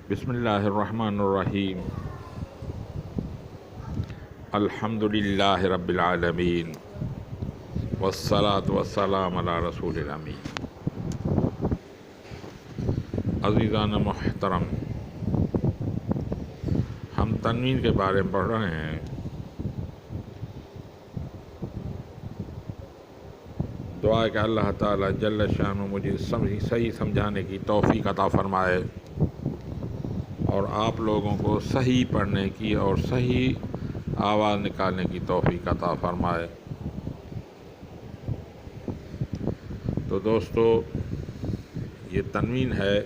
بسم اللہ الرحمن الرحیم الحمد للہ رب العالمین والصلاة والسلام علی رسول الامین۔ عزیزان محترم، ہم تنوین کے بارے میں پڑھ رہے ہیں۔ دعا ہے کہ اللہ تعالیٰ جل شانہ مجھے صحیح سمجھانے کی توفیق عطا فرمائے اور آپ لوگوں کو صحیح پڑھنے کی اور صحیح آواز نکالنے کی توفیق عطا فرمائے۔ تو دوستو، یہ تنوین ہے،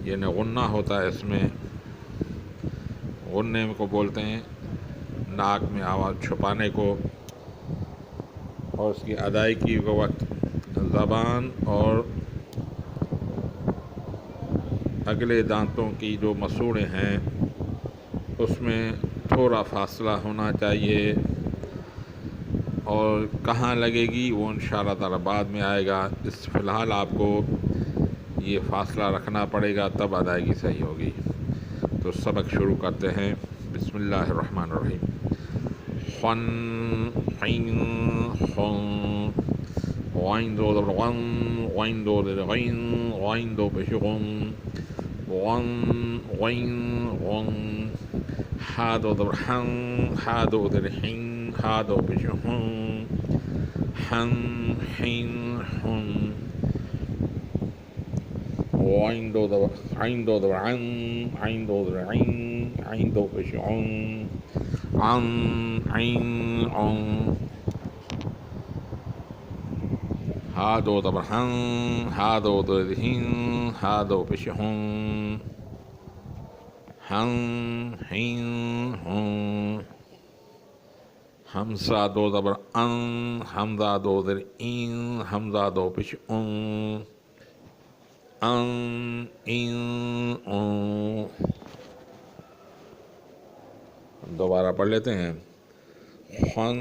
یعنی غنہ ہوتا ہے اس میں۔ غنّے کو بولتے ہیں ناک میں آواز چھپانے کو، اور اس کی ادائیگی کے وقت زبان اور اگلے دانتوں کی جو مسوڑیں ہیں اس میں تھوڑا فاصلہ ہونا چاہیے، اور کہاں لگے گی وہ انشاءاللہ تعالیٰ بعد میں آئے گا۔ فی الحال آپ کو یہ فاصلہ رکھنا پڑے گا، تب ادائیگی صحیح ہوگی۔ تو سبق شروع کرتے ہیں۔ بسم اللہ الرحمن الرحیم۔ خن عین خن غین دو در غن غین دو در غین غین دو پیش غن غن غین غن ہا دو در حن ہا دو در حین ہا دو پیش ہن حن حین حن غین دو در عین دو در عن عین دو در عین عین دو پیش عن عن عین عن ہا دو در حن ہا دو در حین ہا دو پیش ہن حن حین حن حمزہ دو زبر ان حمزہ دو زر این حمزہ دو پیش ان این دوبارہ پڑھ لیتے ہیں۔ خن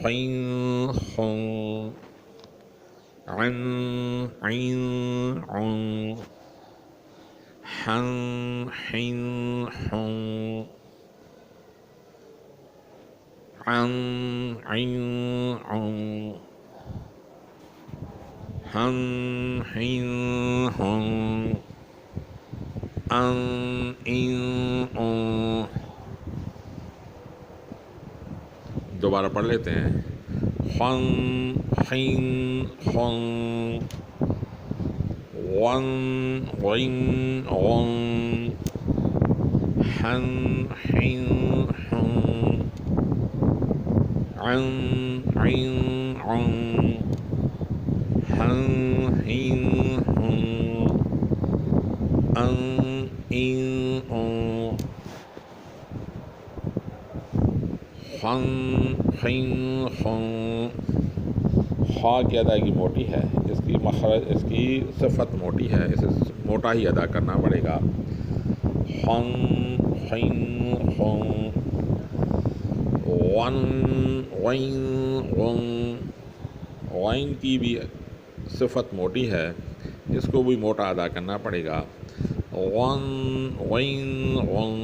حین خن عن عین عن حن حین حن عن عین عن حن حین حن عن عین عن دوبارہ پڑھ لیتے ہیں۔ خن حین خن غن غین غن حن حین حن عن عین عن حن حین حن عن عین عن خن حین خن۔ خا کی ادائیگی موٹی ہے، اس کی مخرج، اس کی صفت موٹی ہے، اسے موٹا ہی ادا کرنا پڑے گا۔ خن حین خن غن غین غن، غین کی بھی صفت موٹی ہے، اس کو بھی موٹا ادا کرنا پڑے گا۔ غن غین غن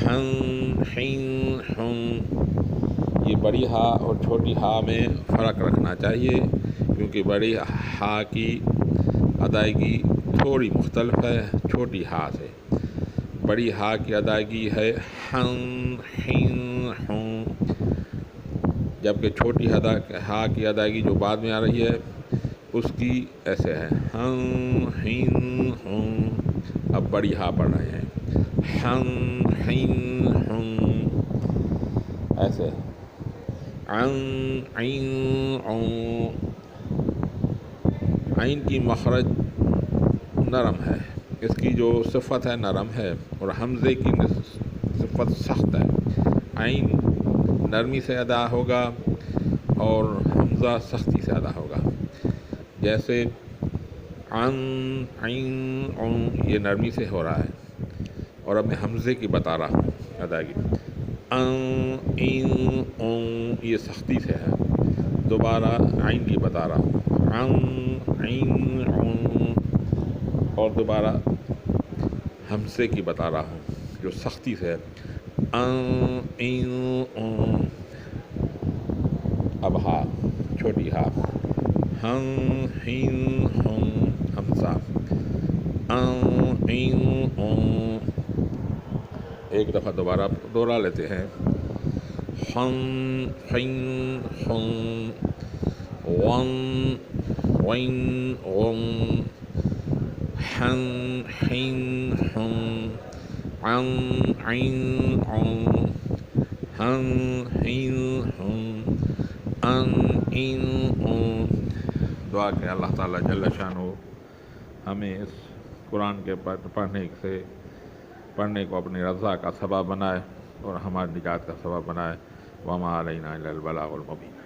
حن حین حن۔ یہ بڑی ہا اور چھوٹی ہا میں فرق رکھنا چاہیے، کیونکہ بڑی ہا کی ادائیگی تھوڑی مختلف ہے چھوٹی ہا سے۔ بڑی ہا کی ادائیگی ہے حن حین حن، جبکہ چھوٹی ہا کی ادائیگی جو بعد میں آ رہی ہے اس کی ایسے ہے حن حین حن۔ اب بڑی ہا پڑھ رہے ہیں حن حین حن، ایسے عن عین عن۔ عین کی مخرج نرم ہے، اس کی جو صفت ہے نرم ہے، اور حمزے کی صفت سخت ہے۔ عین نرمی سے ادا ہوگا اور حمزہ سختی سے ادا ہوگا۔ جیسے عن عین عن یہ نرمی سے ہو رہا ہے، اور اب میں حمزے کی بتا رہا ہوں ادائیگی۔ عن عین عن یہ سختی سے ہے۔ دوبارہ عین کی بتا رہا ہوں، عن عین عن اور دوبارہ ہمزے کی بتا رہا ہوں جو سختی سے اب ہا چھوٹی ہا ہمزہ ایک دفعہ دوبارہ دوہرا لیتے ہیں دعا کہ اللہ تعالیٰ جل شانہ ہمیں اس قرآن کے پڑھنے کو اپنی رضا کا سبب بنائے اور ہماری نجات کا سبب بنائے۔ وما علینا الا البلاغ المبین۔